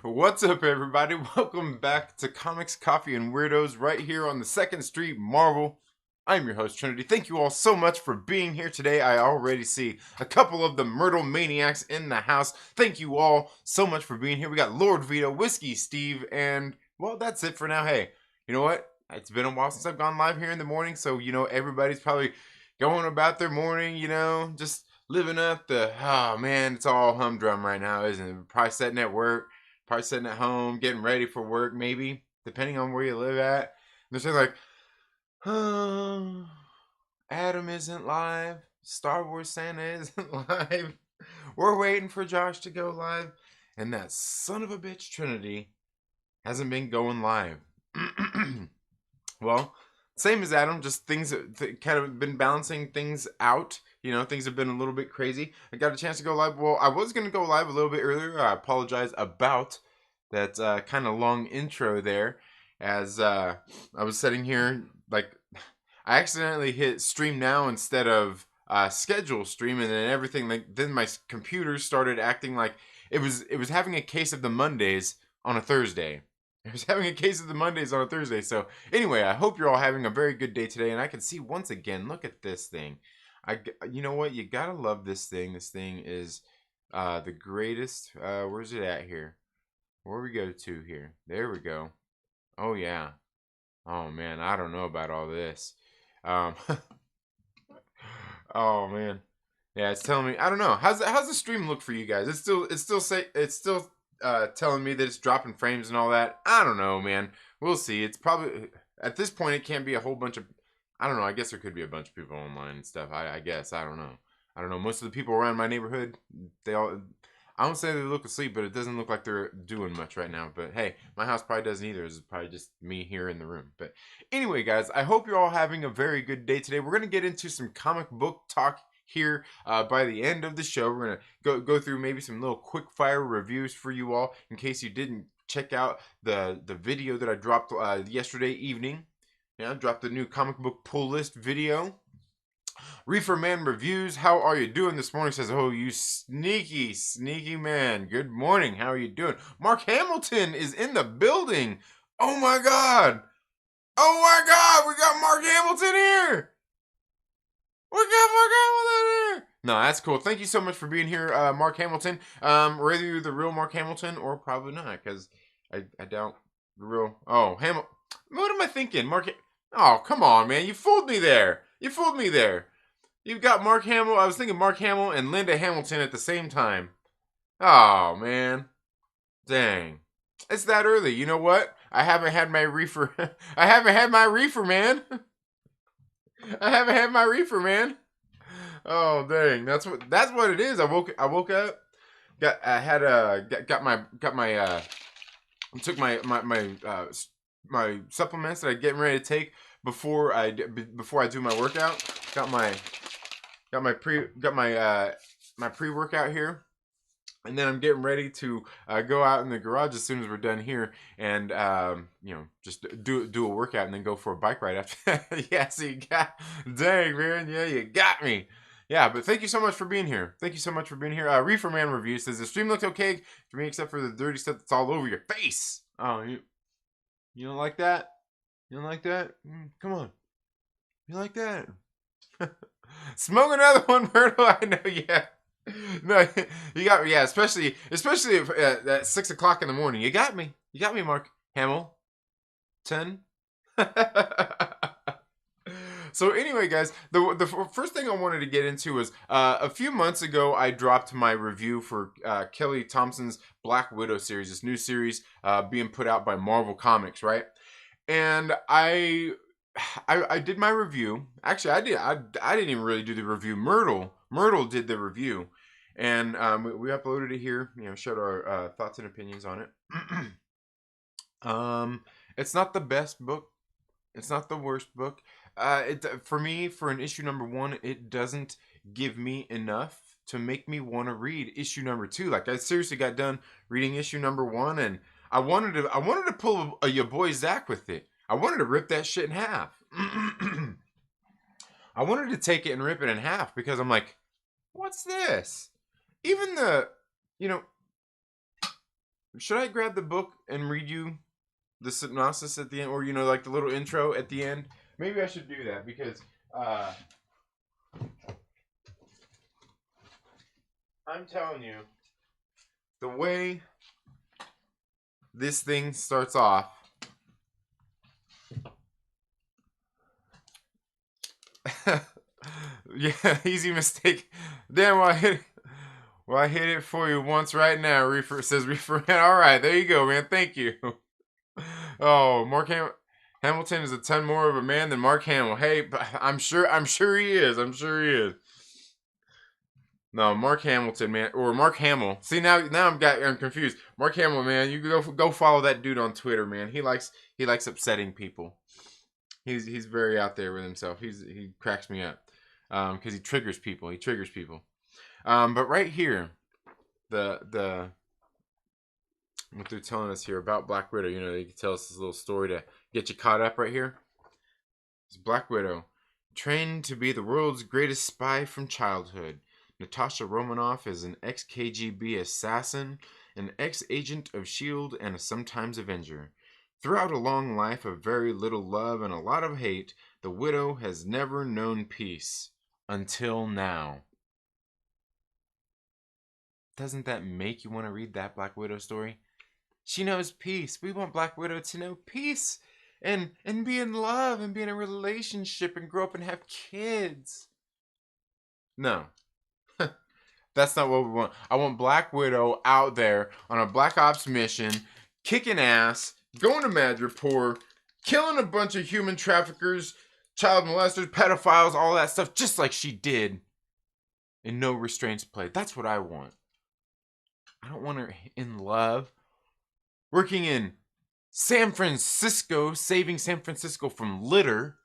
What's up, everybody? Welcome back to Comics, Coffee, and Weirdos right here on the 2nd Street Marvel. I'm your host, Trinity. Thank you all so much for being here today. I already see a couple of the Myrtle Maniacs in the house. Thank you all so much for being here. We got Lord Vito, Whiskey Steve, and, well, that's it for now. Hey, you know what? It's been a while since I've gone live here in the morning, so, everybody's probably going about their morning, just living up the, oh, man, it's all humdrum right now, isn't it? Probably sitting at work. Probably sitting at home, getting ready for work, maybe, depending on where you live at. And they're saying like, oh, Adam isn't live. Star Wars Santa isn't live. We're waiting for Josh to go live. And that son of a bitch Trinity hasn't been going live. Well, same as Adam, just things that kind of been balancing things out. Things have been a little bit crazy. I got a chance to go live. Well, I was going to go live a little bit earlier. I apologize about that kind of long intro there. as I was sitting here, like I accidentally hit stream now instead of schedule stream, and then everything. Like then my computer started acting like it was having a case of the Mondays on a Thursday. It was having a case of the Mondays on a Thursday. So anyway, I hope you're all having a very good day today. And I can see once again, look at this thing. You know what? You gotta love this thing. This thing is the greatest. Where's it at here? Where we go to here? There we go. Oh yeah. Oh man, I don't know about all this. Um, oh man, yeah, it's telling me. I don't know. How's the stream look for you guys? It's still telling me that it's dropping frames and all that. I don't know, man. We'll see. It's probably at this point it can't be a whole bunch of. I don't know. I guess there could be a bunch of people online and stuff. I guess I don't know. I don't know. Most of the people around my neighborhood, they all. I don't say they look asleep, but it doesn't look like they're doing much right now. But hey, my house probably doesn't either. It's probably just me here in the room. But anyway, guys, I hope you're all having a very good day today. We're going to get into some comic book talk here by the end of the show. We're going to go through maybe some little quick fire reviews for you all in case you didn't check out the video that I dropped yesterday evening. Yeah, I dropped the new comic book pull list video. Reefer Man Reviews, how are you doing this morning? Says, oh, you sneaky, sneaky man. Good morning. How are you doing? Mark Hamilton is in the building. Oh my God. Oh my God. We got Mark Hamilton here. We got Mark Hamilton here. No, that's cool. Thank you so much for being here, Mark Hamilton. Whether you're the real Mark Hamilton or probably not, because I doubt the real. Oh, what am I thinking? Oh, come on, man. You fooled me there. You fooled me there. You've got Mark Hamill. I was thinking Mark Hamill and Linda Hamilton at the same time. Oh, man. Dang. It's that early. You know what? I haven't had my reefer. I haven't had my reefer, man. I haven't had my reefer, man. Oh, dang. That's what it is. I woke up. Took my supplements that I'm getting ready to take before I do my workout. Got my pre-workout here, and then I'm getting ready to go out in the garage as soon as we're done here, and just do a workout and then go for a bike ride after. Yeah, so dang man, yeah, you got me. Yeah, but thank you so much for being here. Thank you so much for being here. Reefer Man Review says the stream looked okay for me except for the dirty stuff that's all over your face. Oh, you don't like that? You don't like that? Come on. You like that? Smoke another one, Myrtle. I know, yeah. No, you got me. Yeah, especially if, at 6 o'clock in the morning. You got me. You got me, Mark Hamill. 10. So anyway, guys, the first thing I wanted to get into was a few months ago I dropped my review for Kelly Thompson's Black Widow series, this new series being put out by Marvel Comics, right? And I did my review. Actually, I didn't even really do the review. Myrtle did the review, and we uploaded it here. Showed our thoughts and opinions on it. It's not the best book. It's not the worst book. For me, for an issue number 1, it doesn't give me enough to make me want to read issue number 2. Like I seriously got done reading issue number 1, and I wanted to pull your boy Zach with it. I wanted to rip that shit in half. I wanted to take it and rip it in half because I'm like, what's this? Even should I grab the book and read you the synopsis at the end, or like the little intro at the end? Maybe I should do that because I'm telling you, the way this thing starts off, yeah, easy mistake. Damn, I hit it for you once right now. Reefer says Reefer. All right, there you go, man. Thank you. Oh, Mark Hamilton is a ton more of a man than Mark Hamill. Hey, I'm sure he is. I'm No, Mark Hamilton, man, or Mark Hamill. See, now I'm confused. Mark Hamill, man, you go follow that dude on Twitter, man. He likes upsetting people. He's very out there with himself. He cracks me up because he triggers people. But right here, the what they're telling us here about Black Widow. You know, they can tell us this little story to get you caught up right here. It's Black Widow, trained to be the world's greatest spy from childhood. Natasha Romanoff is an ex-KGB assassin, an ex-agent of S.H.I.E.L.D., and a sometimes Avenger. Throughout a long life of very little love and a lot of hate, the Widow has never known peace. Until now. Doesn't that make you want to read that Black Widow story? She knows peace. We want Black Widow to know peace and be in love and be in a relationship and grow up and have kids. No. That's not what we want. I want Black Widow out there on a Black Ops mission, kicking ass, going to Madripoor, killing a bunch of human traffickers, child molesters, pedophiles, all that stuff, just like she did in No Restraints Play. That's what I want. I don't want her in love, working in San Francisco, saving San Francisco from litter,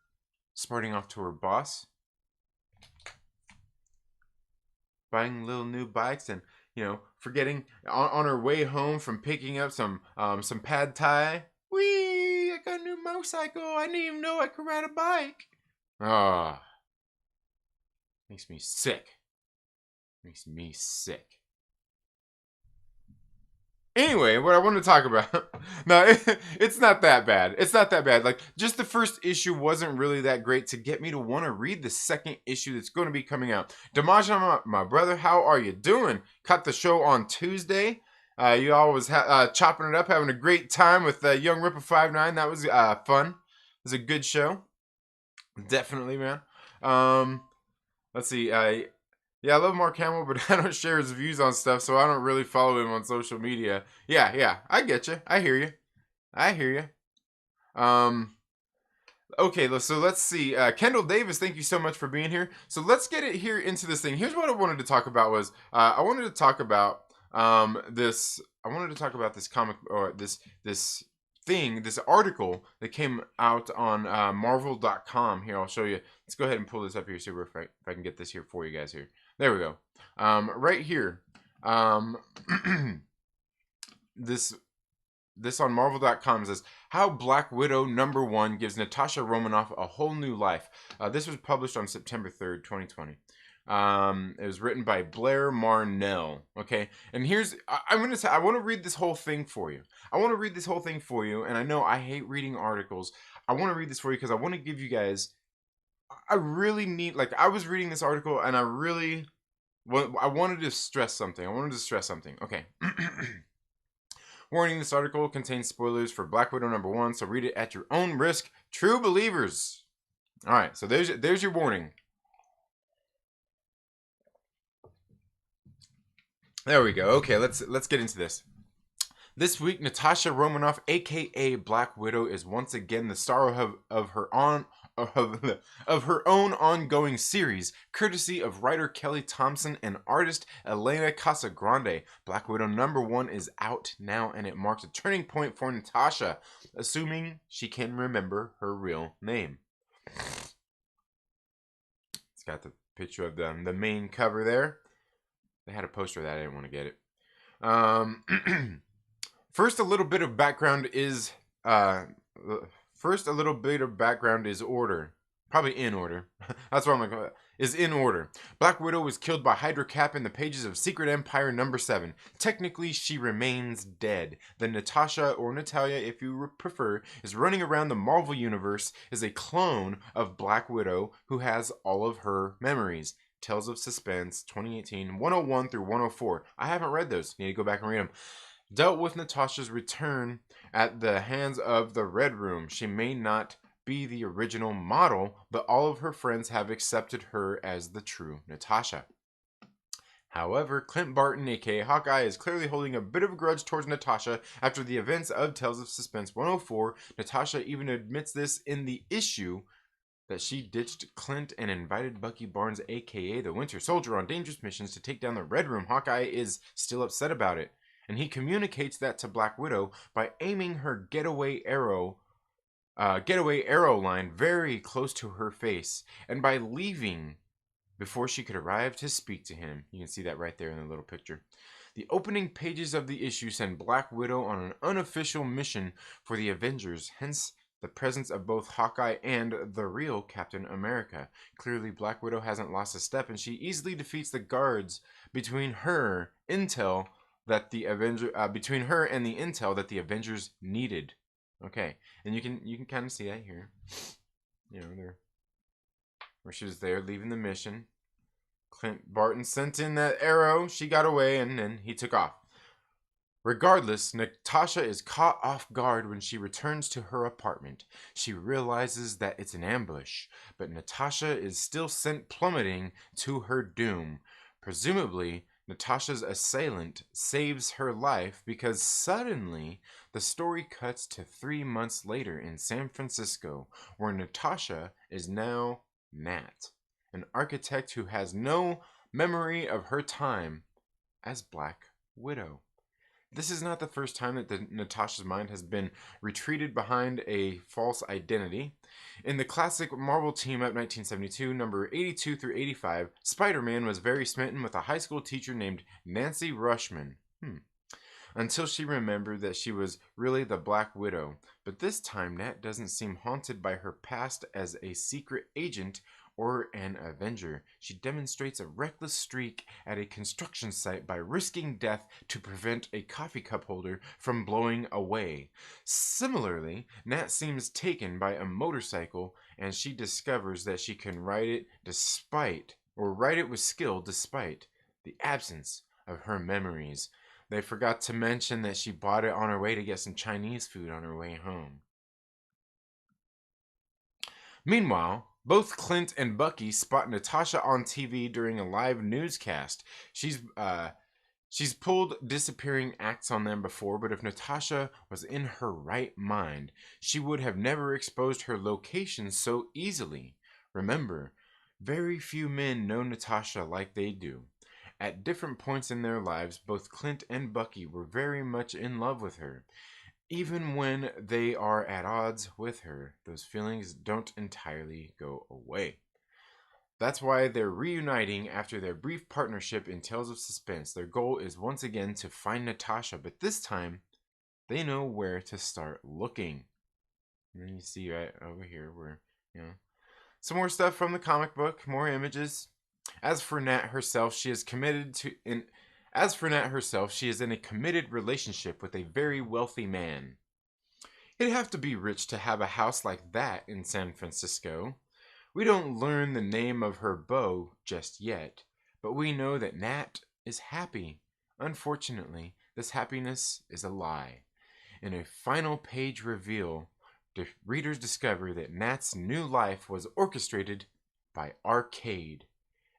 smarting off to her boss, buying little new bikes, and forgetting on her way home from picking up some pad thai. Whee! I got a new motorcycle. I didn't even know I could ride a bike. Ah, makes me sick. Makes me sick. Anyway, what I want to talk about. No, it's not that bad. It's not that bad. Like, just the first issue wasn't really that great to get me to want to read the second issue that's going to be coming out. Damajan, my brother, how are you doing? Caught the show on Tuesday. You all was chopping it up, having a great time with Young Ripper 59. That was fun. It was a good show. Definitely, man. Let's see. Yeah, I love Mark Hamill, but I don't share his views on stuff, so I don't really follow him on social media. Yeah, I get you. I hear you. Okay, so let's see. Kendall Davis, thank you so much for being here. So let's get it here into this thing. Here's what I wanted to talk about was, I wanted to talk about this comic, or this thing, this article that came out on Marvel.com. Here, I'll show you. Let's go ahead and pull this up here, see if I can get this here for you guys here. There we go. Right here. This on Marvel.com says, How Black Widow #1 Gives Natasha Romanoff a Whole New Life. This was published on September 3rd, 2020. It was written by Blair Marnell. Okay, and here's I want to read this whole thing for you. And I know I hate reading articles. I want to read this for you because I want to give you guys. I really need, like, I was reading this article and I wanted to stress something. Okay. Warning: This article contains spoilers for Black Widow #1, so read it at your own risk. True believers. All right, so there's your warning. There we go. Okay, let's get into this. This week, Natasha Romanoff, aka Black Widow, is once again the star of her own ongoing series, courtesy of writer Kelly Thompson and artist Elena Casagrande. Black Widow #1 is out now, and it marks a turning point for Natasha, assuming she can remember her real name. It's got the picture of the main cover there. They had a poster of that. I didn't want to get it. First, a little bit of background is order. Probably in order. That's what I'm going to call it. Is in order. Black Widow was killed by Hydra Cap in the pages of Secret Empire #7. Technically, she remains dead. Then Natasha, or Natalia if you prefer, is running around the Marvel Universe as a clone of Black Widow who has all of her memories. Tales of Suspense 2018 101 through 104. I haven't read those. Need to go back and read them. Dealt with Natasha's return at the hands of the Red Room. She may not be the original model, but all of her friends have accepted her as the true Natasha. However, Clint Barton, aka Hawkeye, is clearly holding a bit of a grudge towards Natasha after the events of Tales of Suspense 104. Natasha even admits this in the issue that she ditched Clint and invited Bucky Barnes, aka the Winter Soldier, on dangerous missions to take down the Red Room. Hawkeye is still upset about it, and he communicates that to Black Widow by aiming her getaway arrow line very close to her face, and by leaving before she could arrive to speak to him. You can see that right there in the little picture. The opening pages of the issue send Black Widow on an unofficial mission for the Avengers, hence the presence of both Hawkeye and the real Captain America. Clearly, Black Widow hasn't lost a step, and she easily defeats the guards between her intel that the between her and the intel that the Avengers needed. Okay, and you can kind of see that here. You know, there where she was there leaving the mission. Clint Barton sent in that arrow. She got away, and then he took off. Regardless, Natasha is caught off guard when she returns to her apartment. She realizes that it's an ambush, but Natasha is still sent plummeting to her doom. Presumably, Natasha's assailant saves her life because suddenly the story cuts to 3 months later in San Francisco, where Natasha is now Nat, an architect who has no memory of her time as Black Widow. This is not the first time that Natasha's mind has been retreated behind a false identity. In the classic Marvel Team-Up 1972, number 82 through 85, Spider-Man was very smitten with a high school teacher named Nancy Rushman. Until she remembered that she was really the Black Widow. But this time, Nat doesn't seem haunted by her past as a secret agent or an Avenger. She demonstrates a reckless streak at a construction site by risking death to prevent a coffee cup holder from blowing away. Similarly, Nat seems taken by a motorcycle, and she discovers that she can ride it with skill despite the absence of her memories. They forgot to mention that she bought it on her way to get some Chinese food on her way home. Meanwhile, both Clint and Bucky spot Natasha on TV during a live newscast. She's pulled disappearing acts on them before, but if Natasha was in her right mind, she would have never exposed her location so easily. Remember, very few men know Natasha like they do. At different points in their lives, both Clint and Bucky were very much in love with her. Even when they are at odds with her, those feelings don't entirely go away. That's why they're reuniting after their brief partnership in Tales of Suspense. Their goal is once again to find Natasha, but this time, they know where to start looking. And then you see right over here where, some more stuff from the comic book, more images. As for Nat herself, she is in a committed relationship with a very wealthy man. It'd have to be rich to have a house like that in San Francisco. We don't learn the name of her beau just yet, but we know that Nat is happy. Unfortunately, this happiness is a lie. In a final page reveal, readers discover that Nat's new life was orchestrated by Arcade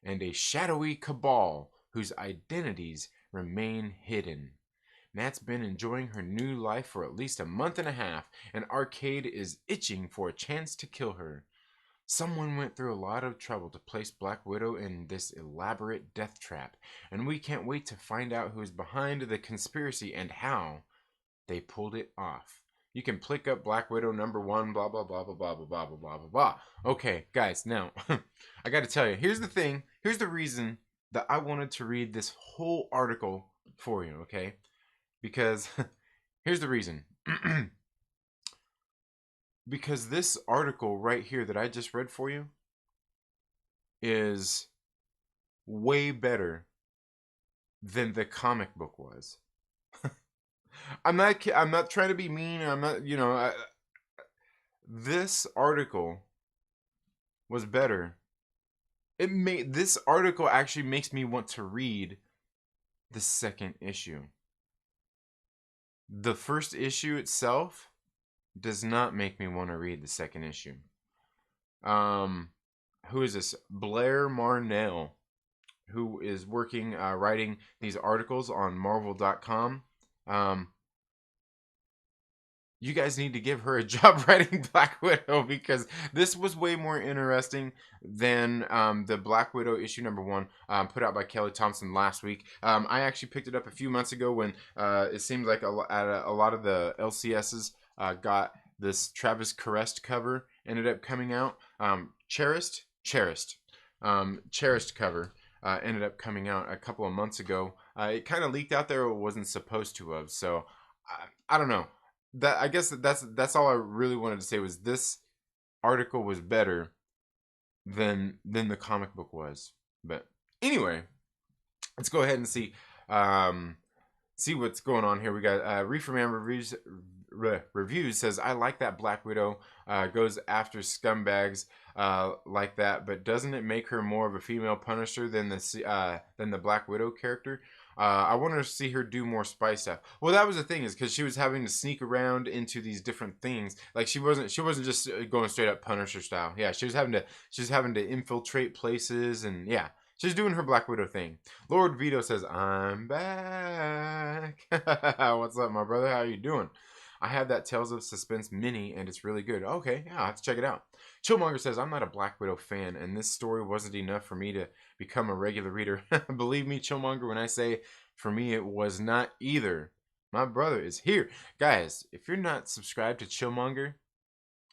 and a shadowy cabal whose identities remain hidden. Nat's been enjoying her new life for at least a month and a half, and Arcade is itching for a chance to kill her. Someone went through a lot of trouble to place Black Widow in this elaborate death trap, and we can't wait to find out who's behind the conspiracy and how they pulled it off. You can pick up Black Widow #1, blah, blah, blah, blah, blah, blah, blah, blah, blah, blah, blah. Okay, guys, now, I gotta tell you, here's the thing. Here's the reason that I wanted to read this whole article for you, okay? Because, here's the reason. Because this article right here that I just read for you is way better than the comic book was. I'm not trying to be mean. I'm not, this article was better. This article actually makes me want to read the second issue. The first issue itself does not make me want to read the second issue. Who is this? Blair Marnell, who is working, writing these articles on Marvel.com. You guys need to give her a job writing Black Widow, because this was way more interesting than the Black Widow issue #1 put out by Kelly Thompson last week. I actually picked it up a few months ago when it seemed like a lot of the LCSs got this Travis Charest cover ended up coming out. Cherished cover ended up coming out a couple of months ago. It kind of leaked out there. It wasn't supposed to have. So I don't know. That I guess that's all I really wanted to say was this article was better than the comic book was. But anyway, let's go ahead and see what's going on here. We got Reefer Man reviews says, I like that Black Widow goes after scumbags like that, but doesn't it make her more of a female Punisher than the Black Widow character? I want to see her do more spy stuff. Well, that was the thing, is because she was having to sneak around into these different things. Like she wasn't just going straight up Punisher style. Yeah, she was having to infiltrate places, and yeah, she's doing her Black Widow thing. Lord Vito says, I'm back. What's up, my brother? How you doing? I have that Tales of Suspense mini, and it's really good. Okay, yeah, I'll have to check it out. Chillmonger says, I'm not a Black Widow fan, and this story wasn't enough for me to become a regular reader. Believe me, Chillmonger, when I say for me it was not either. My brother is here. Guys, if you're not subscribed to Chillmonger,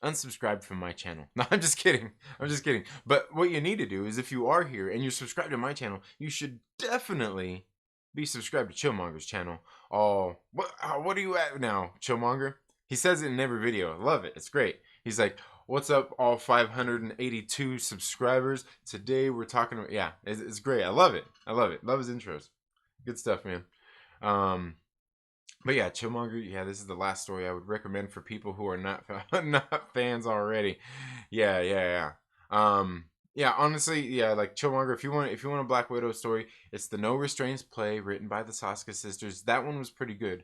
unsubscribe from my channel. No, I'm just kidding. I'm just kidding. But what you need to do is, if you are here and you're subscribed to my channel, you should definitely be subscribed to Chillmonger's channel. Oh, what are you at now, Chillmonger? He says it in every video. I love it. It's great. He's like, what's up, all 582 subscribers? Today we're talking about, yeah, it's great. I love it. I love it. Love his intros. Good stuff, man. But yeah, Chillmonger, yeah, this is the last story I would recommend for people who are not not fans already. Yeah. Yeah, honestly, yeah, like Chillmonger, if you want a Black Widow story, it's the No Restraints play written by the Soska sisters. That one was pretty good.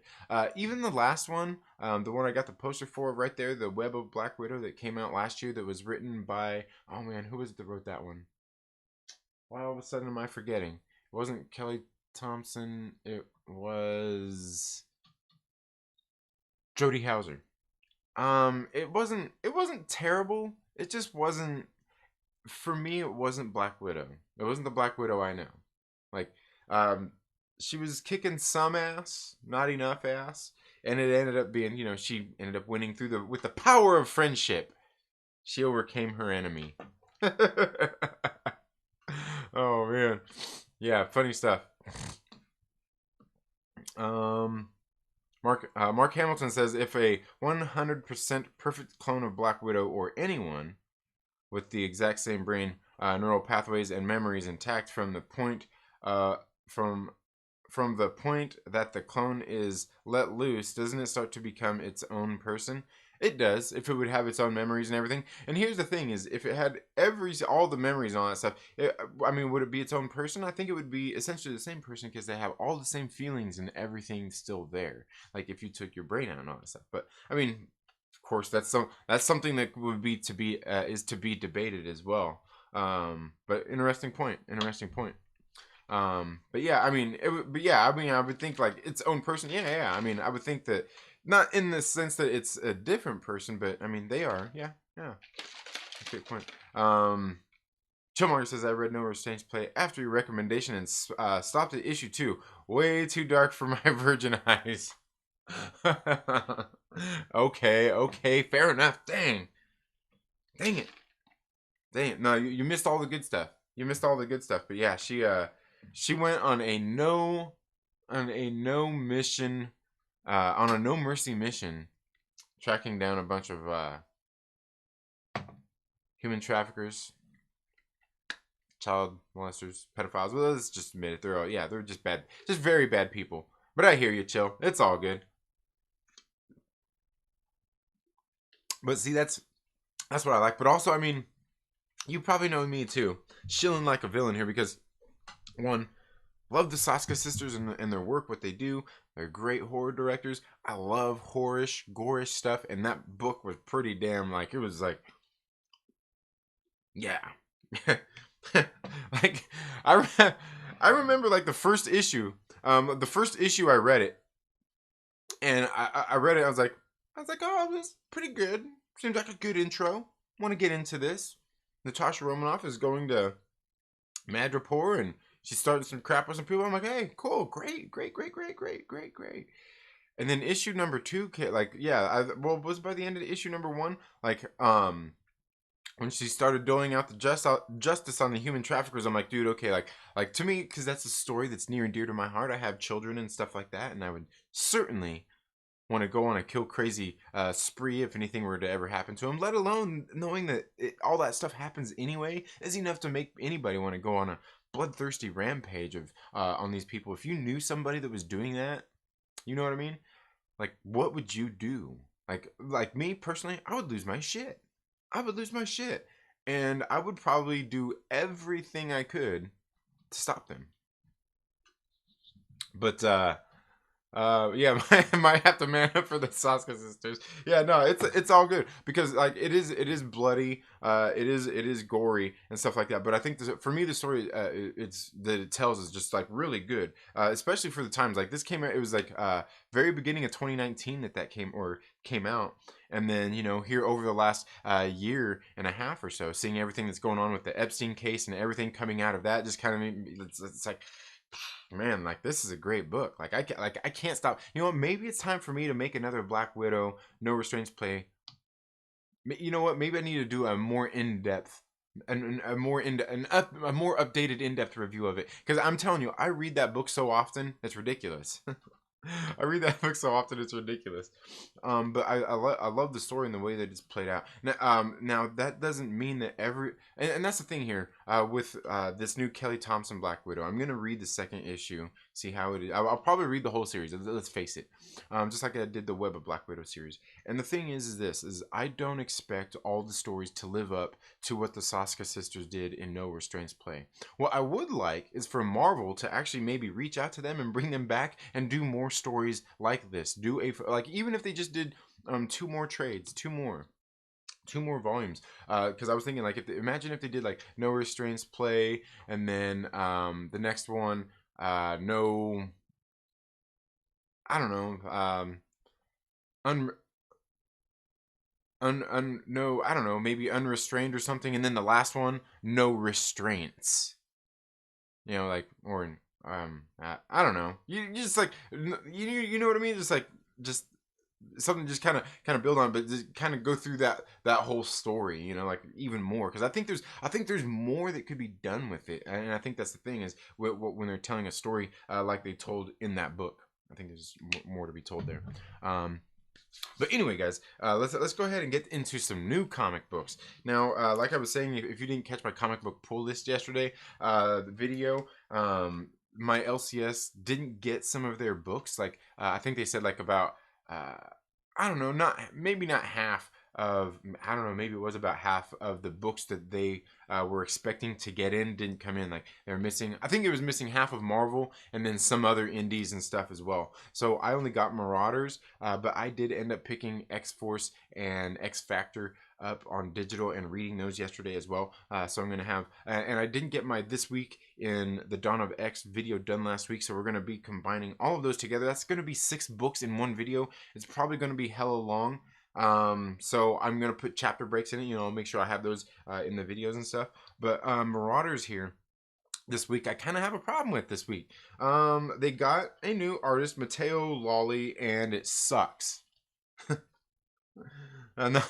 Even the last one, the one I got the poster for right there, the Web of Black Widow that came out last year, that was written by, oh man, who was it that wrote that one? Why all of a sudden am I forgetting? It wasn't Kelly Thompson. It was Jody Houser. It wasn't terrible. It just wasn't, for me, it wasn't Black Widow. It wasn't the Black Widow I know. Like, she was kicking some ass, not enough ass, and it ended up being, she ended up winning with the power of friendship. She overcame her enemy. Oh man, yeah, funny stuff. Mark Hamilton says, if a 100% perfect clone of Black Widow or anyone with the exact same brain, neural pathways, and memories intact from the point from the point that the clone is let loose, doesn't it start to become its own person? It does, if it would have its own memories and everything. And here's the thing: is if it had all the memories and all that stuff, would it be its own person? I think it would be essentially the same person, because they have all the same feelings and everything still there. Like if you took your brain out and all that stuff. But I mean, of course, that's something that would be is to be debated as well. But interesting point. But yeah, I mean, I would think like its own person. Yeah. I mean, I would think that, not in the sense that it's a different person, but I mean, they are. Yeah. Great point. Chillmonger says, I read No Restraints play after your recommendation and stopped at issue 2. Way too dark for my virgin eyes. Okay, fair enough. Dang it. No, you missed all the good stuff. But yeah, she went on a no mission, on a no mercy mission, tracking down a bunch of human traffickers, child molesters, pedophiles. Well, let's just admit it. They're just bad, just very bad people. But I hear you, Chill. It's all good. But see, that's what I like. But also, I mean, you probably know me too, shilling like a villain here, because one, love the Soska sisters and their work, what they do. They're great horror directors. I love horrorish, gorish stuff, and that book was pretty damn, like, it was like, yeah. Like, I remember like the first issue I read it, and I read it. I was like, oh, this is pretty good. Seems like a good intro. Want to get into this. Natasha Romanoff is going to Madripoor, and she's starting some crap with some people. I'm like, hey, cool, great. And then issue number 2, like, yeah, was by the end of issue number 1, like, when she started doling out the justice on the human traffickers, I'm like, dude, okay, like to me, because that's a story that's near and dear to my heart. I have children and stuff like that, and I would certainly want to go on a kill crazy spree if anything were to ever happen to him. Let alone knowing that all that stuff happens anyway is enough to make anybody want to go on a bloodthirsty rampage of on these people. If you knew somebody that was doing that, you know what I mean? Like, what would you do? Like me personally, I would lose my shit. I would lose my shit. And I would probably do everything I could to stop them. But yeah, might have to man up for the Saska sisters. Yeah, no, it's all good because like it is bloody, it is gory and stuff like that. But I think for me the story it's that it tells is just like really good, especially for the times. Like this came out, it was like very beginning of 2019 that came out, and then here over the last year and a half or so, seeing everything that's going on with the Epstein case and everything coming out of that, just kind of made me, it's like, man, like this is a great book. I can't stop. You know what? Maybe it's time for me to make another Black Widow No Restraints play. You know what? Maybe I need to do a more in depth, and a more a more updated in depth review of it. Because I'm telling you, I read that book so often, it's ridiculous. I read that book so often, it's ridiculous. But I love the story and the way that it's played out. Now that doesn't mean that and that's the thing here with this new Kelly Thompson Black Widow. I'm gonna read the second issue, see how it is. I'll probably read the whole series. Let's face it, just like I did the Web of Black Widow series. And the thing is this: is I don't expect all the stories to live up to what the Saska sisters did in No Restraints play. What I would like is for Marvel to actually maybe reach out to them and bring them back and do more stories like this. Do a like even if they just did two more trades, two more volumes. Because I was thinking like imagine if they did like No Restraints play, and then the next one no, I don't know, un no, I don't know, maybe Unrestrained or something, and then the last one No Restraints. Like, or I don't know. You just like you know what I mean? Just something just kind of build on, but just kind of go through that whole story, like even more, because I think there's more that could be done with it, and I think that's the thing is when they're telling a story like they told in that book. I think there's more to be told there. But anyway, guys, let's go ahead and get into some new comic books. Now, like I was saying, if you didn't catch my comic book pull list yesterday, the video, my LCS didn't get some of their books. Like I think they said like about I don't know, maybe not half of, I don't know, maybe it was about half of the books that they were expecting to get in didn't come in. Like they're missing, I think it was missing half of Marvel and then some other indies and stuff as well. So I only got Marauders, but I did end up picking X-Force and X-Factor up on digital and reading those yesterday as well. So I'm going to have, and I didn't get my This Week in the Dawn of X video done last week, so we're going to be combining all of those together. That's going to be 6 books in one video. It's probably going to be hella long. So I'm going to put chapter breaks in it, make sure I have those in the videos and stuff. But Marauders here this week, I kind of have a problem with this week. They got a new artist, Matteo Lolli, and it sucks. No,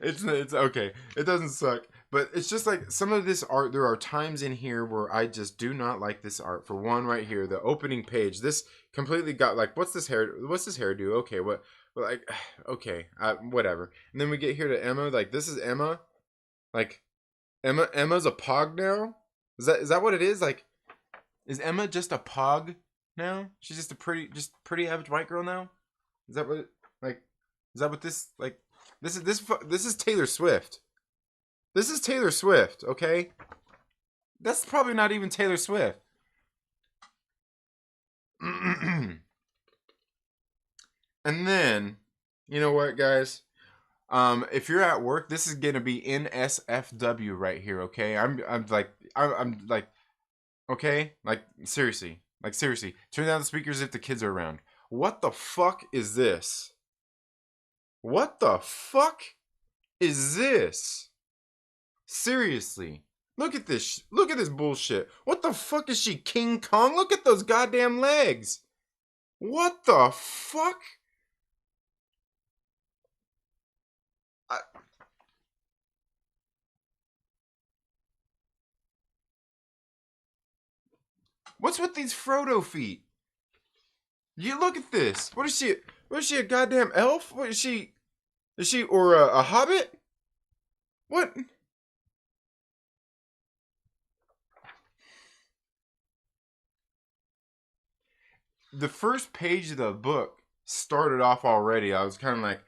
it's okay. It doesn't suck, but it's just like some of this art. There are times in here where I just do not like this art. For one, right here, the opening page. This completely got like, what's this hair? What's this hairdo? Okay, what? Like, okay, whatever. And then we get here to Emma. Like, this is Emma. Like, Emma's a pog now. Is that what it is? Like, is Emma just a pog now? She's just pretty average white girl now. Is that what? Like, is that what this like? This is Taylor Swift. This is Taylor Swift, okay? That's probably not even Taylor Swift. And then, you know what, guys? If you're at work, this is gonna be NSFW right here, okay? I'm like, okay, like seriously, turn down the speakers if the kids are around. What the fuck is this? What the fuck is this? Seriously. Look at this. Look at this bullshit. What the fuck is she, King Kong? Look at those goddamn legs. What the fuck? I, What's with these Frodo feet? You look at this. What is she? What is she? A goddamn elf? What is she? Is she or a hobbit? What? The first page of the book started off already. I was kind of like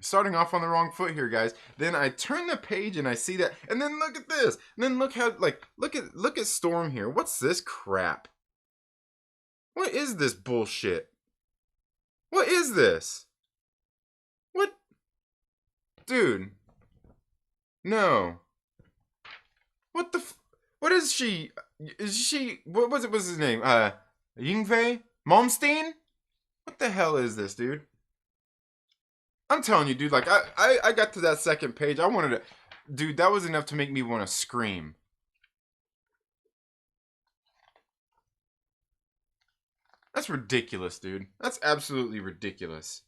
starting off on the wrong foot here, guys. Then I turn the page and I see that, and then look at this. And then look how look at Storm here. What's this crap? What is this bullshit? What is this? What? Dude. No. What the what is she? Is she what was it was his name? Yingwei Malmsteen? What the hell is this, dude? I'm telling you, dude, like I got to that second page. I wanted to dude, that was enough to make me want to scream. That's ridiculous, dude. That's absolutely ridiculous.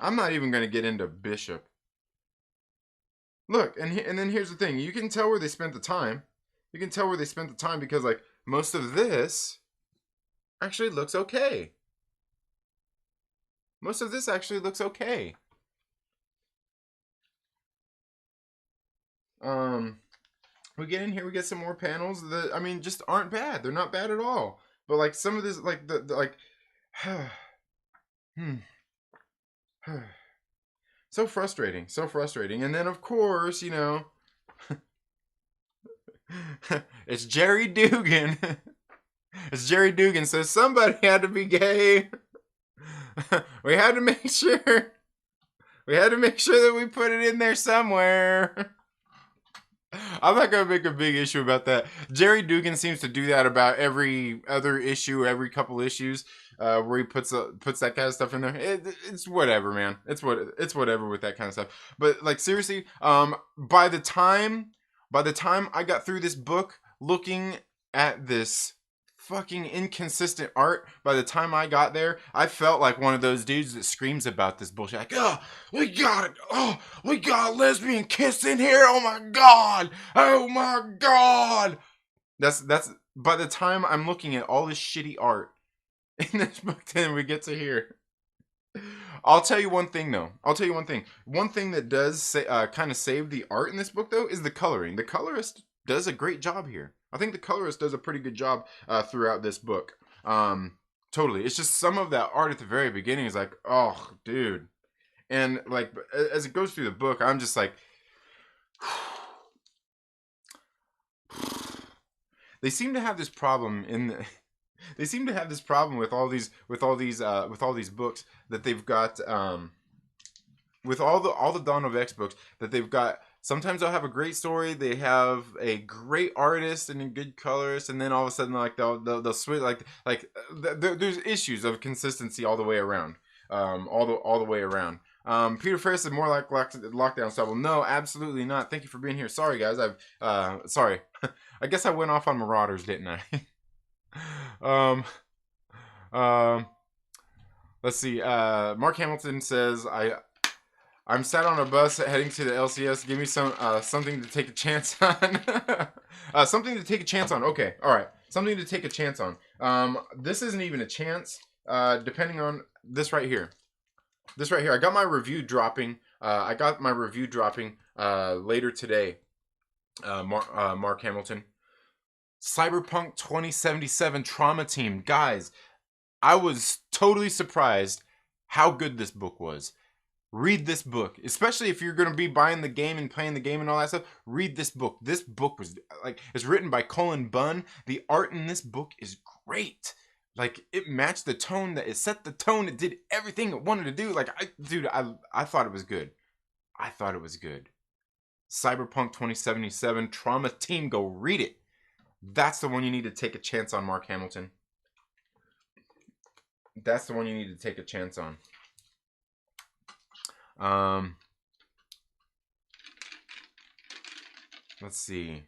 I'm not even going to get into Bishop. Look, and then here's the thing. You can tell where they spent the time. You can tell where they spent the time because, like, most of this actually looks okay. Most of this actually looks okay. We get in here, we get some more panels that, I mean, just aren't bad. They're not bad at all. But, like, some of this, like, the like, so frustrating, so frustrating. And then, of course, you know, it's Jerry Dugan. It's Jerry Dugan, so somebody had to be gay. We had to make sure. We had to make sure that we put it in there somewhere. I'm not gonna make a big issue about that. Jerry Dugan seems to do that about every other issue, every couple issues, where he puts that kind of stuff in there. It's whatever, man. It's whatever with that kind of stuff. But like seriously, by the time I got through this book, looking at this fucking inconsistent art, by the time I got there, I felt like one of those dudes that screams about this bullshit. Like, oh, we got a lesbian kiss in here. Oh my god. That's by the time I'm looking at all this shitty art in this book, then we get to here. I'll tell you one thing though. One thing that does kind of save the art in this book though is the coloring. The colorist does a great job here. I think the colorist does a pretty good job throughout this book. Totally. It's just some of that art at the very beginning is like, oh, dude. And like as it goes through the book, I'm just like, they seem to have this problem they seem to have this problem with all these books that they've got with all the Dawn of X books that they've got. Sometimes they'll have a great story, they have a great artist and a good colorist, and then all of a sudden like they'll switch there's issues of consistency all the way around. All the way around. Peter Ferris is more like lockdown style. Well, no, absolutely not. Thank you for being here. Sorry guys, sorry. I guess I went off on Marauders, didn't I? Let's see. Mark Hamilton says I'm sat on a bus heading to the LCS. Give me something to take a chance on. Something to take a chance on. Okay, all right. Something to take a chance on. This isn't even a chance. Depending on this right here. I got my review dropping. Later today. Mark Hamilton. Cyberpunk 2077 Trauma Team. Guys, I was totally surprised how good this book was. Read this book, especially if you're going to be buying the game and playing the game and all that stuff. Read this book. This book was like, it's written by Cullen Bunn. The art in this book is great. Like, it matched the tone, it set the tone, it did everything it wanted to do. Like, I thought it was good. I thought it was good. Cyberpunk 2077 Trauma Team, go read it. That's the one you need to take a chance on, Mark Hamilton. That's the one you need to take a chance on. Let's see.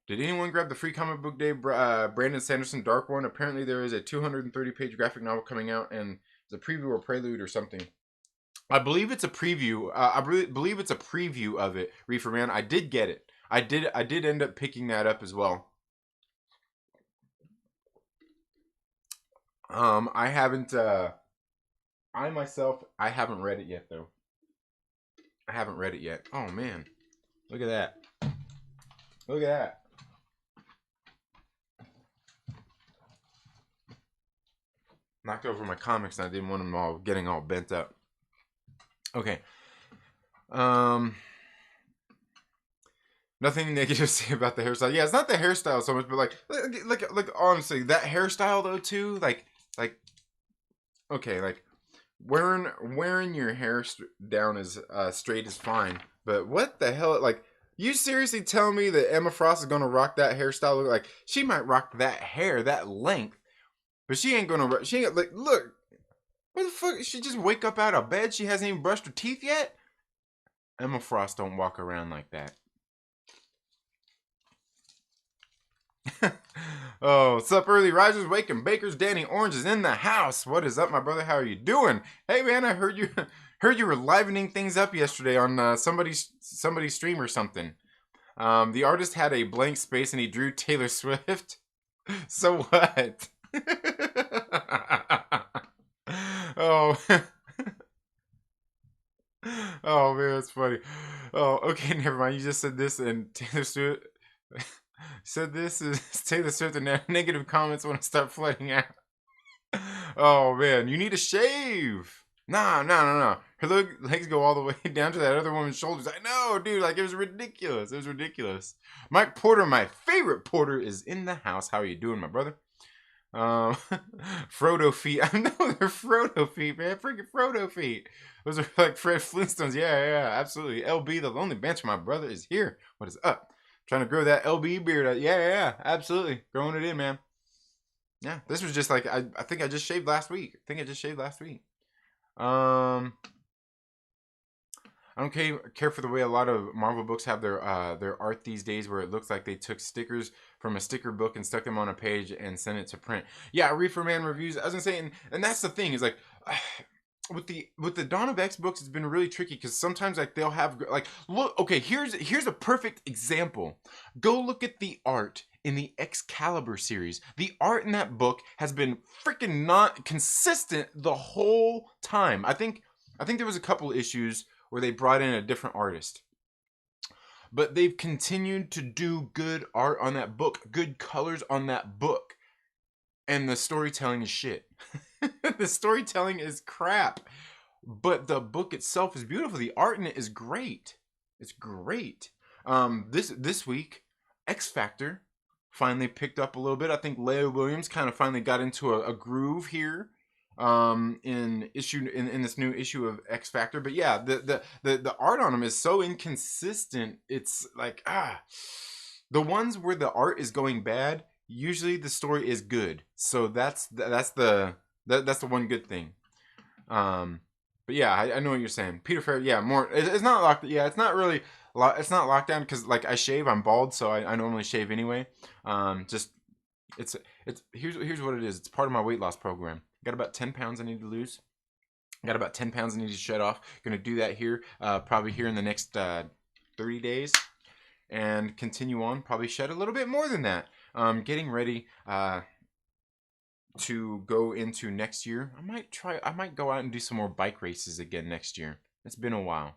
Did anyone grab the free comic book day Brandon Sanderson Dark One? Apparently there is a 230-page graphic novel coming out, and it's a preview or prelude or something. I believe it's a preview. I believe it's a preview of it, Reefer Man. I did get it. I did end up picking that up as well. I haven't I myself I haven't read it yet though. I haven't read it yet. Oh man. Look at that. Look at that. Knocked over my comics and I didn't want them all getting all bent up. Okay. Nothing negative to say about the hairstyle. Yeah, it's not the hairstyle so much, but like honestly, that hairstyle though too, like okay, like wearing your hair down as straight is fine, but what the hell? Like, you seriously tell me that Emma Frost is gonna rock that hairstyle? Like, she might rock that hair, that length, but she ain't gonna. She ain't like look. What the fuck? She just wake up out of bed. She hasn't even brushed her teeth yet. Emma Frost don't walk around like that. Oh, what's up, early risers, waking bakers? Danny Orange is in the house. What is up, my brother? How are you doing? Hey, man, I heard you were livening things up yesterday on somebody's stream or something. The artist had a blank space and he drew Taylor Swift. So what? Oh. Oh man, that's funny. Oh, okay, never mind. You just said this and Taylor Swift said this is Taylor Swift and negative comments want to start flooding out. Oh man, you need a shave. Nah. Her legs go all the way down to that other woman's shoulders. I know, dude. Like, it was ridiculous. It was ridiculous. Mike Porter, my favorite Porter, is in the house. How are you doing, my brother? Frodo feet. I know they're Frodo feet, man. Freaking Frodo feet. Those are like Fred Flintstones. Yeah, absolutely. LB, the Lonely Banter, my brother, is here. What is up? Trying to grow that LB beard out. Yeah, absolutely. Growing it in, man. Yeah, this was just like, I think I just shaved last week. I don't care for the way a lot of Marvel books have their art these days, where it looks like they took stickers from a sticker book and stuck them on a page and sent it to print. Yeah, Reefer Man reviews. I was gonna say, and that's the thing is like. With the Dawn of X books, it's been really tricky because sometimes like they'll have like look. Okay, here's a perfect example. Go look at the art in the Excalibur series. The art in that book has been freaking not consistent the whole time. I think there was a couple issues where they brought in a different artist, but they've continued to do good art on that book, good colors on that book, and the storytelling is shit. The storytelling is crap, but the book itself is beautiful. The art in it is great. It's great. This week, X Factor finally picked up a little bit. I think Leah Williams kind of finally got into a groove here in this new issue of X Factor. But yeah, the art on them is so inconsistent. It's like the ones where the art is going bad, usually the story is good. So that's the one good thing. But yeah, I know what you're saying. Peter Fair, yeah, more. It's not locked. Yeah, it's not really. It's not locked down because like I shave. I'm bald, so I normally shave anyway. Just it's here's what it is. It's part of my weight loss program. Got about 10 pounds I need to lose. Got about 10 pounds I need to shed off. Gonna do that here, probably here in the next 30 days, and continue on. Probably shed a little bit more than that. Getting ready to go into next year. I might go out and do some more bike races again next year. It's been a while.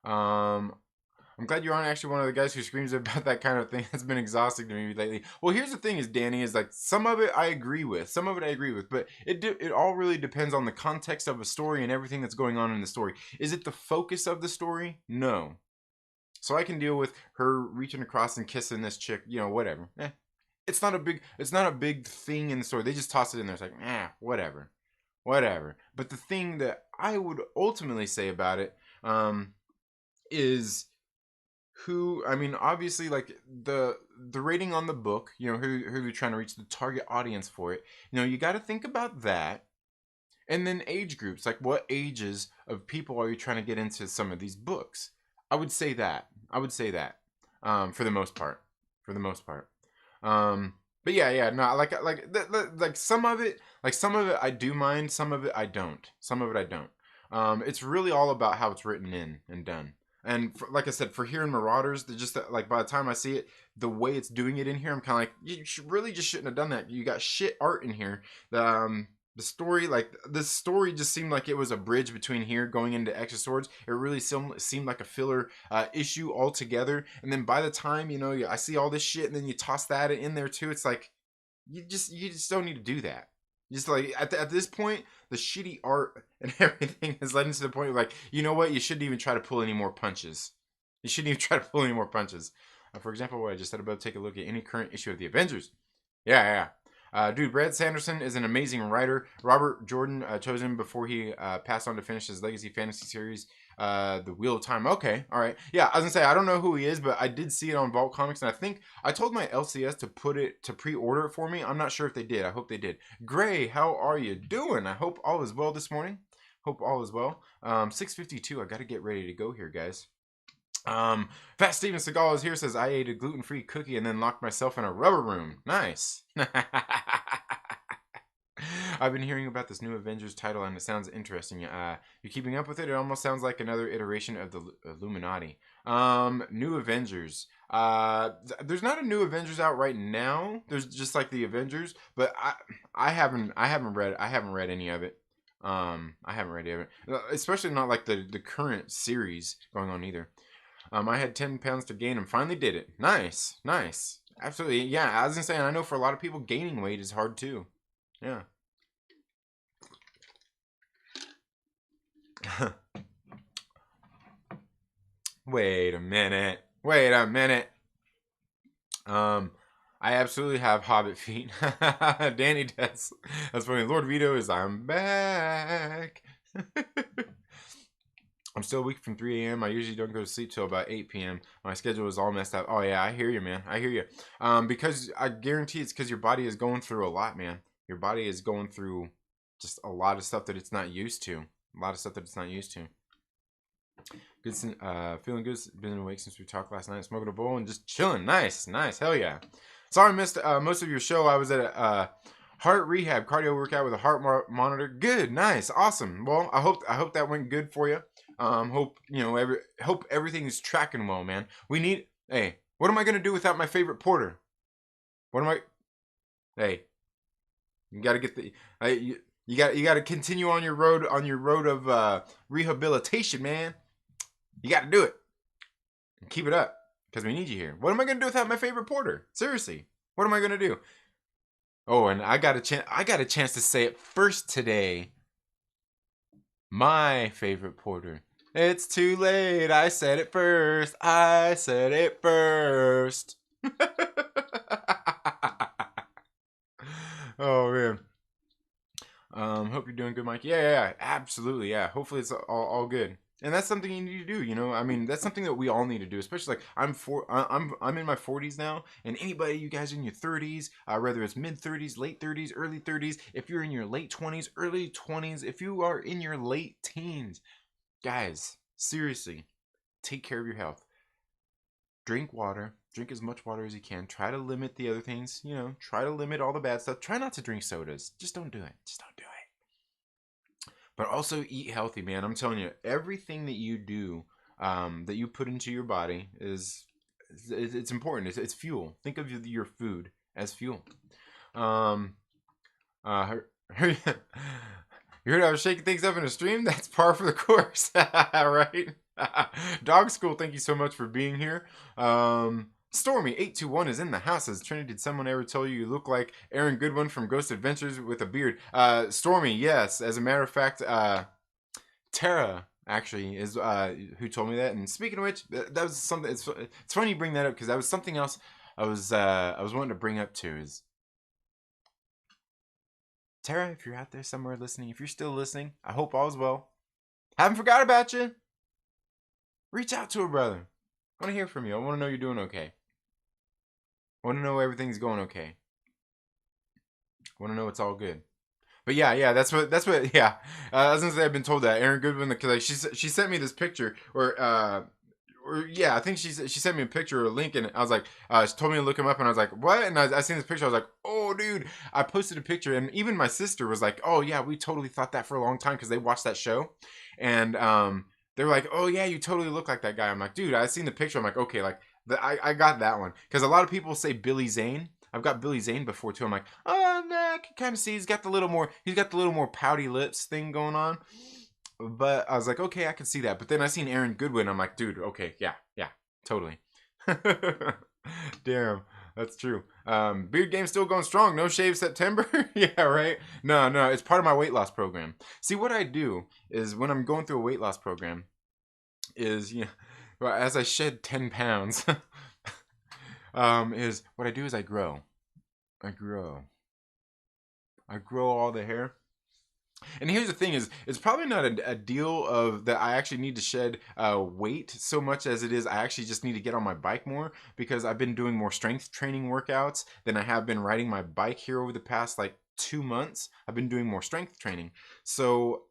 I'm glad you aren't actually one of the guys who screams about that kind of thing. That's been exhausting to me lately. Well, here's the thing is, Danny, is like some of it I agree with, but it all really depends on the context of a story and everything that's going on in the story. Is it the focus of the story? No. So I can deal with her reaching across and kissing this chick, whatever. It's not a big thing in the story. They just toss it in there. It's like, whatever. But the thing that I would ultimately say about it is obviously, like the rating on the book, who they're trying to reach, the target audience for it. You got to think about that, and then age groups, like what ages of people are you trying to get into some of these books? I would say that. For the most part. But yeah, no, like some of it I do mind, some of it I don't. It's really all about how it's written in and done. And like I said, for here in Marauders, just like by the time I see it, the way it's doing it in here, I'm kind of like, you really just shouldn't have done that. You got shit art in here. The story, like the story, just seemed like it was a bridge between here going into Extra Swords. It really seemed like a filler issue altogether. And then by the time I see all this shit, and then you toss that in there too, it's like you just don't need to do that. Just like at this point, the shitty art and everything has led into the point of like, you know what? You shouldn't even try to pull any more punches. You shouldn't even try to pull any more punches. For example, what I just said about take a look at any current issue of the Avengers. Yeah. Dude, Brad Sanderson is an amazing writer. Robert Jordan chose him before he passed on to finish his legacy fantasy series, The Wheel of Time. Okay, all right. Yeah, I was gonna say I don't know who he is, but I did see it on Vault Comics, and I think I told my LCS to pre-order it for me. I'm not sure if they did. I hope they did. Gray, how are you doing? I hope all is well this morning. Hope all is well. 6:52. I got to get ready to go here, guys. Fat Steven Seagal is here, says I ate a gluten-free cookie and then locked myself in a rubber room. Nice. I've been hearing about this new Avengers title and it sounds interesting. You keeping up with it? It almost sounds like another iteration of the Illuminati. New Avengers. There's not a new Avengers out right now. There's just like the Avengers, but I haven't read any of it. I haven't read any of it, especially not like the current series going on either. I had 10 pounds to gain and finally did it. Nice. Absolutely. Yeah, I was gonna say, and I know for a lot of people, gaining weight is hard too. Yeah. Wait a minute. I absolutely have hobbit feet. Danny does. That's funny. Lord Vito is I'm back. I'm still weak from 3 a.m. I usually don't go to sleep till about 8 p.m. My schedule is all messed up. Oh yeah, I hear you, man. I hear you. Because I guarantee it's because your body is going through a lot, man. Your body is going through just a lot of stuff that it's not used to. Good, feeling good. Been awake since we talked last night. Smoking a bowl and just chilling. Nice. Hell yeah. Sorry I missed most of your show. I was at a heart rehab cardio workout with a heart monitor. Good, nice, awesome. Well, I hope that went good for you. Hope hope everything is tracking well, man. Hey, what am I gonna do without my favorite porter? Hey, you gotta get you gotta continue on your road of rehabilitation, man. You gotta do it. Keep it up, because we need you here. What am I gonna do without my favorite porter? Seriously, what am I gonna do? Oh, and I got a chance to say it first today. My favorite porter. It's too late. I said it first. Oh man. Hope you're doing good, Mike. Yeah, absolutely. Yeah, hopefully it's all good. And that's something you need to do, I mean, that's something that we all need to do, especially like I'm in my 40s now, and anybody, you guys in your 30s, whether it's mid 30s, late 30s, early 30s, if you're in your late 20s, early 20s, if you are in your late teens, guys, seriously, take care of your health. Drink water. Drink as much water as you can. Try to limit the other things, try to limit all the bad stuff. Try not to drink sodas. Just don't do it. But also eat healthy, man. I'm telling you, everything that you do, that you put into your body it's important. It's fuel. Think of your food as fuel. You heard I was shaking things up in a stream? That's par for the course, right? Dog School, thank you so much for being here. Stormy821 is in the house. Says, Trinity, did someone ever tell you look like Aaron Goodwin from Ghost Adventures with a beard? Stormy, yes. As a matter of fact, Tara actually is who told me that. And speaking of which, that was something. It's funny you bring that up, because that was something else I was wanting to bring up too. Is Tara, if you're out there somewhere listening, if you're still listening, I hope all's well. Haven't forgot about you. Reach out to her, brother. I want to hear from you. I want to know you're doing okay. I want to know everything's going okay. I want to know it's all good. But yeah, that's what, yeah. I was gonna say I've been told that Aaron Goodwin, because like she sent me this picture, or yeah, I think she sent me a picture or a link, and I was like, she told me to look him up, and I was like, what? And I seen this picture, I was like, oh, dude. I posted a picture, and even my sister was like, oh yeah, we totally thought that for a long time, because they watched that show, and They were like, "Oh yeah, you totally look like that guy." I'm like, "Dude, I seen the picture." I'm like, "Okay, like I got that one." Because a lot of people say Billy Zane. I've got Billy Zane before too. I'm like, "Oh, nah, I can kind of see he's got the little more pouty lips thing going on." But I was like, "Okay, I can see that." But then I seen Aaron Goodwin. I'm like, "Dude, okay, yeah, yeah, totally." Damn, that's true. Beard game still going strong. No shave September. Yeah, right. No, it's part of my weight loss program. See, what I do is when I'm going through a weight loss program, is well, as I shed 10 pounds, is what I do is I grow, I grow, I grow all the hair. And here's the thing: is it's probably not a deal of that I actually need to shed weight so much as it is I actually just need to get on my bike more, because I've been doing more strength training workouts than I have been riding my bike here over the past like 2 months. I've been doing more strength training, so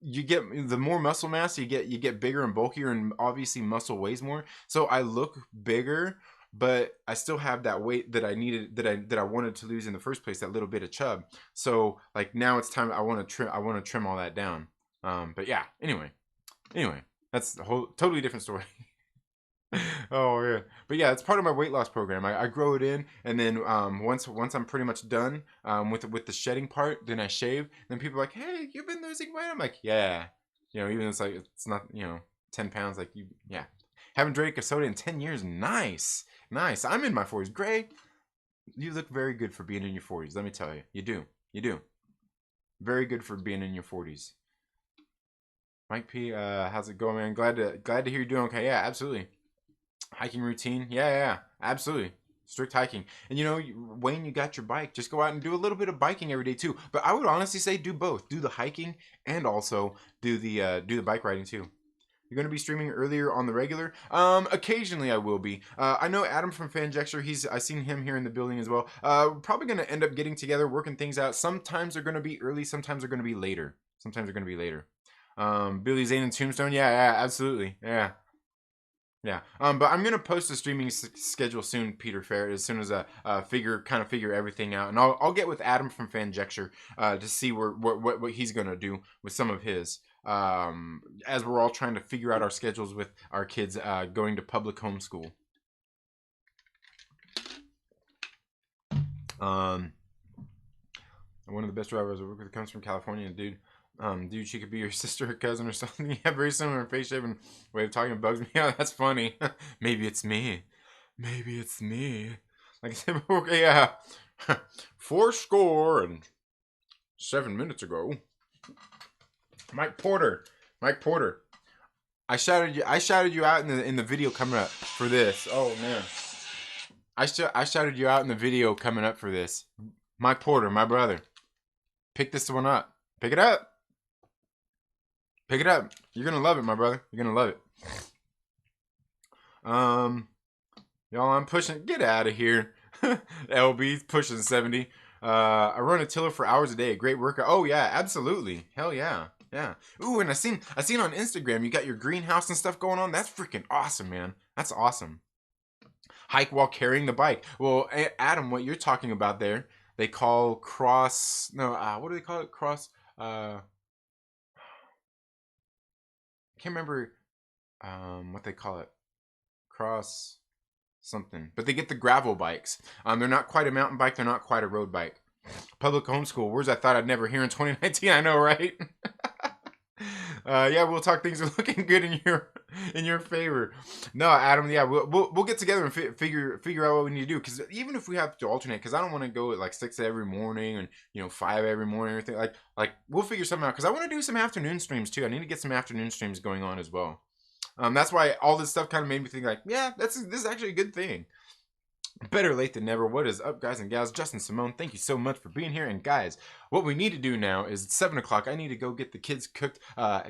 you get the more muscle mass you get bigger and bulkier, and obviously muscle weighs more, so I look bigger, but I still have that weight that I needed, that I wanted to lose in the first place, that little bit of chub. So like now it's time, I want to trim all that down. But yeah, anyway, that's a whole totally different story. Oh yeah, but yeah, it's part of my weight loss program. I grow it in, and then once I'm pretty much done with the shedding part, then I shave. Then people are like, "Hey, you've been losing weight." I'm like, "Yeah, even it's like it's not 10 pounds, like you, yeah." Haven't drank a soda in 10 years. Nice, nice. I'm in my 40s. Gray, you look very good for being in your 40s. Let me tell you, you do very good for being in your 40s. Mike P, how's it going, man? Glad to hear you're doing okay. Yeah, absolutely. Hiking routine, yeah, absolutely. Strict hiking. And Wayne, you got your bike, just go out and do a little bit of biking every day too. But I would honestly say do both. Do the hiking and also do the bike riding too. You're going to be streaming earlier on the regular. Occasionally I will be. I know Adam from Fanjexer, I seen him here in the building as well. We're probably going to end up getting together, working things out. Sometimes they're going to be early, sometimes they're going to be later. Billy Zane and Tombstone, yeah, absolutely, yeah. Yeah, but I'm gonna post a streaming schedule soon, Peter Fair, as soon as I figure everything out, and I'll get with Adam from Fanjexer to see what he's gonna do with some of his, as we're all trying to figure out our schedules with our kids going to public homeschool. One of the best drivers I work with comes from California, dude. Dude, she could be your sister or cousin or something. You have very similar face shape and way of talking. Bugs me out. That's funny. Maybe it's me. Maybe it's me. Like I said, okay, yeah. 7 minutes ago. Mike Porter. I shouted you out in the video coming up for this. Oh man. I shouted you out in the video coming up for this. Mike Porter, my brother. Pick this one up. Pick it up. Pick it up. You're gonna love it, my brother. You're gonna love it. Y'all, I'm pushing. Get out of here. LB's pushing 70. I run a tiller for hours a day. Great workout. Oh yeah, absolutely. Hell yeah. Yeah. Ooh, and I seen on Instagram you got your greenhouse and stuff going on. That's freaking awesome, man. That's awesome. Hike while carrying the bike. Well, Adam, what you're talking about there, they call cross. No, what do they call it? Cross. Can't remember what they call it. Cross something. But they get the gravel bikes. They're not quite a mountain bike. They're not quite a road bike. Public homeschool. Words I thought I'd never hear in 2019. I know, right? Yeah, we'll talk. Things are looking good in your favor. No, Adam. Yeah, we'll get together and figure out what we need to do. Because even if we have to alternate, because I don't want to go at like 6 every morning and 5 every morning or anything. Like we'll figure something out. Because I want to do some afternoon streams too. I need to get some afternoon streams going on as well. That's why all this stuff kind of made me think like, yeah, this is actually a good thing. Better late than never. What is up, guys and gals? Justin Simone, thank you so much for being here. And guys, what we need to do now is it's 7 o'clock. I need to go get the kids cooked,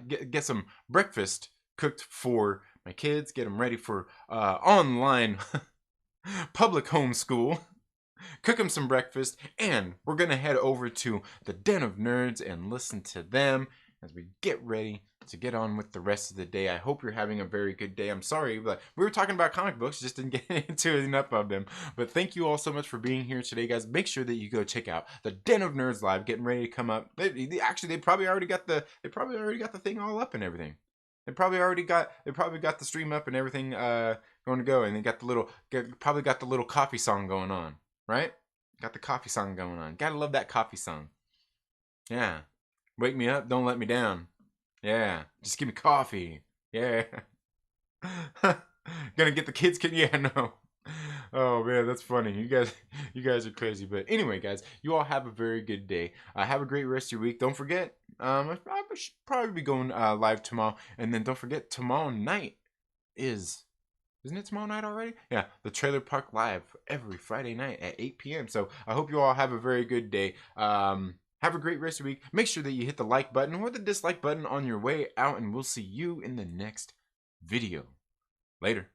get some breakfast cooked for my kids, get them ready for online public homeschool, cook them some breakfast, and we're going to head over to the Den of Nerds and listen to them as we get ready to get on with the rest of the day. I hope you're having a very good day. I'm sorry, but we were talking about comic books, just didn't get into enough of them. But thank you all so much for being here today, guys. Make sure that you go check out the Den of Nerds live, getting ready to come up. They probably already got the thing all up and everything. They probably got the stream up and everything going to go, and they got probably got the little coffee song going on, right? Got the coffee song going on. Gotta love that coffee song. Yeah. Wake me up, don't let me down. Yeah. Just give me coffee. Yeah. Gonna get the kids. Yeah, no. Oh man, that's funny. You guys are crazy. But anyway, guys, you all have a very good day. Have a great rest of your week. Don't forget, I should probably be going live tomorrow, and then don't forget tomorrow night isn't it tomorrow night already? Yeah, the Trailer Park Live every Friday night at 8 p.m. So I hope you all have a very good day. Have a great rest of your week. Make sure that you hit the like button or the dislike button on your way out, and we'll see you in the next video. Later.